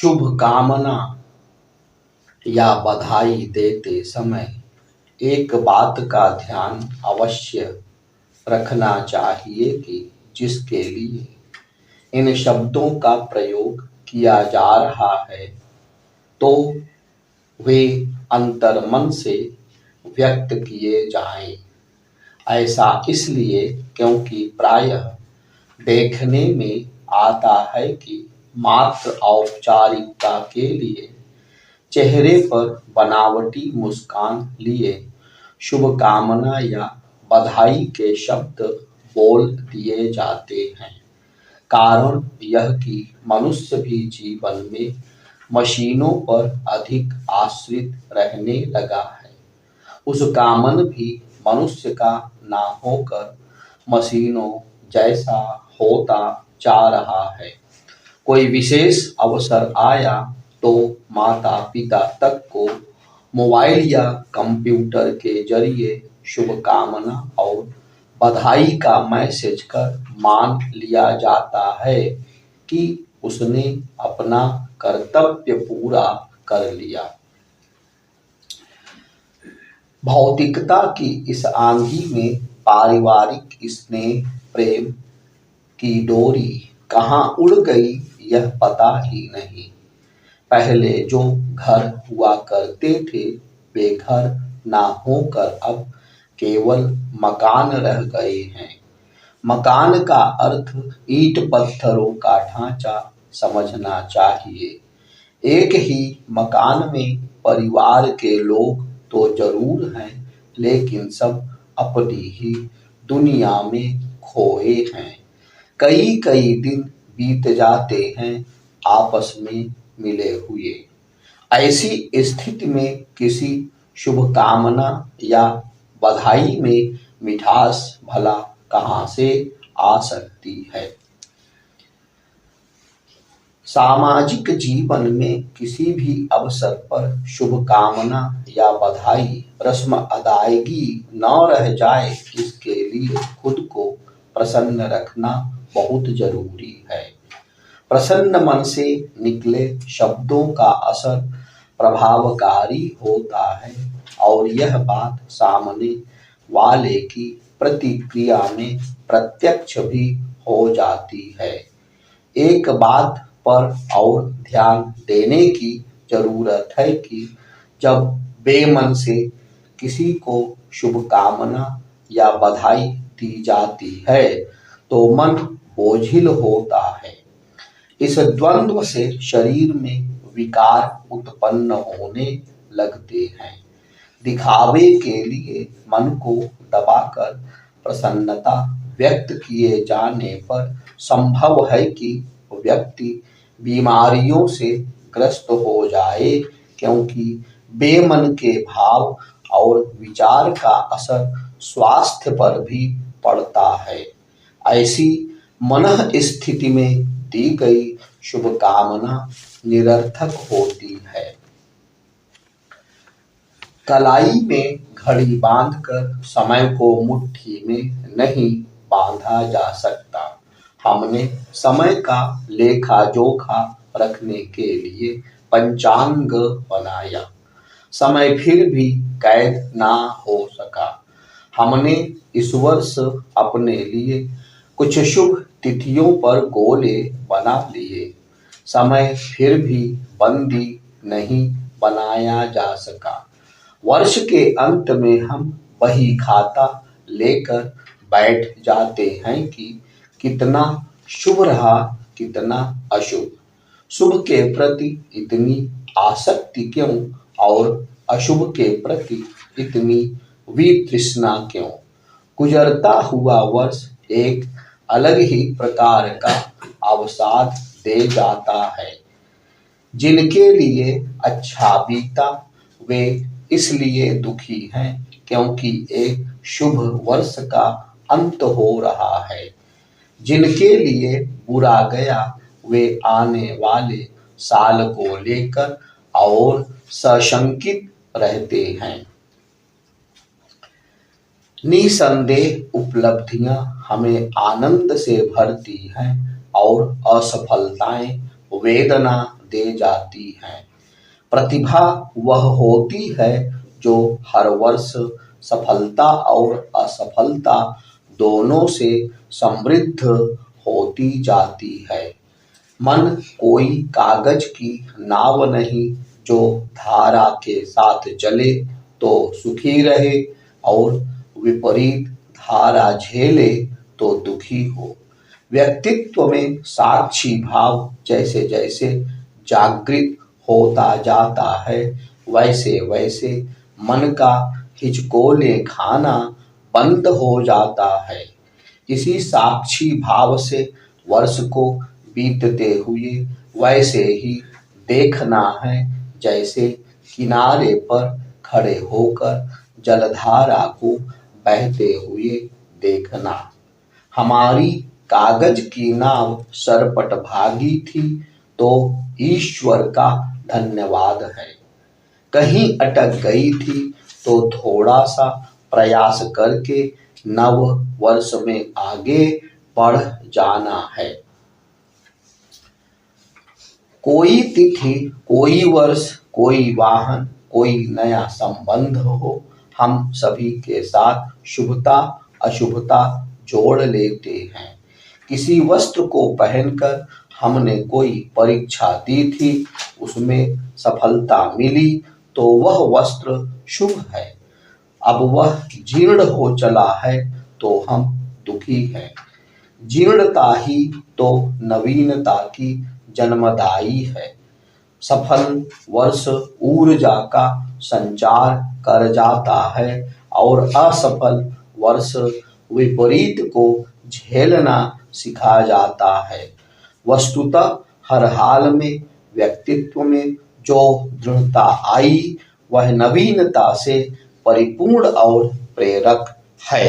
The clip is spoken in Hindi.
शुभ कामना या बधाई देते समय एक बात का ध्यान अवश्य रखना चाहिए कि जिसके लिए इन शब्दों का प्रयोग किया जा रहा है तो वे अंतर्मन से व्यक्त किए जाएं। ऐसा इसलिए क्योंकि प्रायः देखने में आता है कि मात्र औपचारिकता के लिए चेहरे पर बनावटी मुस्कान लिए शुभकामना या बधाई के शब्द बोल दिए जाते हैं। कारण यह कि मनुष्य भी जीवन में मशीनों पर अधिक आश्रित रहने लगा है। उसका मन भी मनुष्य का ना होकर मशीनों जैसा होता जा रहा है। कोई विशेष अवसर आया तो माता पिता तक को मोबाइल या कंप्यूटर के जरिए शुभकामना और बधाई का मैसेज कर मान लिया जाता है कि उसने अपना कर्तव्य पूरा कर लिया। भौतिकता की इस आंधी में पारिवारिक स्नेह प्रेम की डोरी कहाँ उड़ गई यह पता ही नहीं। पहले जो घर हुआ करते थे वे घर ना होकर अब केवल मकान रह गए हैं। मकान का अर्थ ईंट पत्थरों का ढांचा समझना चाहिए। एक ही मकान में परिवार के लोग तो जरूर हैं लेकिन सब अपनी ही दुनिया में खोए हैं। कई कई दिन बीत जाते हैं आपस में मिले हुए। ऐसी स्थिति में किसी शुभकामना या बधाई में मिठास भला कहाँ से आ सकती है। सामाजिक जीवन में किसी भी अवसर पर शुभकामना या बधाई रस्म अदायगी न रह जाए इसके लिए खुद को प्रसन्न रखना बहुत जरूरी है। प्रसन्न मन से निकले शब्दों का असर प्रभावकारी होता है और यह बात सामने वाले की प्रतिक्रिया में प्रत्यक्ष भी हो जाती है। एक बात पर और ध्यान देने की जरूरत है कि जब बेमन से किसी को शुभकामना या बधाई दी जाती है तो मन बोझिल होता है। इस द्वंद्व से शरीर में विकार उत्पन्न होने लगते हैं। दिखावे के लिए मन को दबाकर प्रसन्नता व्यक्त किए जाने पर संभव है कि व्यक्ति बीमारियों से ग्रस्त हो जाए क्योंकि बेमन के भाव और विचार का असर स्वास्थ्य पर भी पड़ता है। ऐसी मनः स्थिति में दी गई शुभकामना निरर्थक होती है। कलाई में घड़ी बांधकर समय को मुट्ठी में नहीं बांधा जा सकता। हमने समय का लेखा जोखा रखने के लिए पंचांग बनाया, समय फिर भी कैद ना हो सका। हमने इस वर्ष अपने लिए कुछ शुभ तिथियों पर गोले बना लिए, समय फिर भी बंदी नहीं बनाया जा सका। वर्ष के अंत में हम वही खाता लेकर बैठ जाते हैं कि कितना शुभ रहा कितना अशुभ। शुभ के प्रति इतनी आसक्ति क्यों और अशुभ के प्रति इतनी वितृष्णा क्यों। गुजरता हुआ वर्ष एक अलग ही प्रकार का अवसाद दे जाता है। जिनके लिए अच्छा बीता वे इसलिए दुखी हैं क्योंकि एक शुभ वर्ष का अंत हो रहा है। जिनके लिए बुरा गया वे आने वाले साल को लेकर और सशंकित रहते हैं। निसंदेह उपलब्धियां हमें आनंद से भरती हैं और असफलताएं वेदना दे जाती हैं। प्रतिभा वह होती है जो हर वर्ष सफलता और असफलता दोनों से समृद्ध होती जाती है। मन कोई कागज की नाव नहीं जो धारा के साथ चले तो सुखी रहे और विपरीत धारा झेले तो दुखी हो। व्यक्तित्व में साक्षी भाव जैसे जैसे जागृत होता जाता है वैसे वैसे मन का हिचकोले खाना बंद हो जाता है। इसी साक्षी भाव से वर्ष को बीतते हुए वैसे ही देखना है जैसे किनारे पर खड़े होकर जलधारा को बहते हुए देखना। हमारी कागज की नाव सरपट भागी थी तो ईश्वर का धन्यवाद है। कहीं अटक गई थी तो थोड़ा सा प्रयास करके नव वर्ष में आगे बढ़ जाना है। कोई तिथि, कोई वर्ष, कोई वाहन, कोई नया संबंध हो, हम सभी के साथ शुभता अशुभता जोड़ लेते हैं। किसी वस्त्र को पहनकर हमने कोई परीक्षा दी थी, उसमें सफलता मिली तो वह वस्त्र शुभ है। अब वह जीर्ण हो चला है तो हम दुखी हैं। जीर्णता ही तो नवीनता की जन्मदायी है। सफल वर्ष ऊर्जा का संचार कर जाता है और असफल वर्ष विपरीत को झेलना सिखा जाता है। वस्तुतः हर हाल में व्यक्तित्व में जो दृढ़ता आई वह नवीनता से परिपूर्ण और प्रेरक है।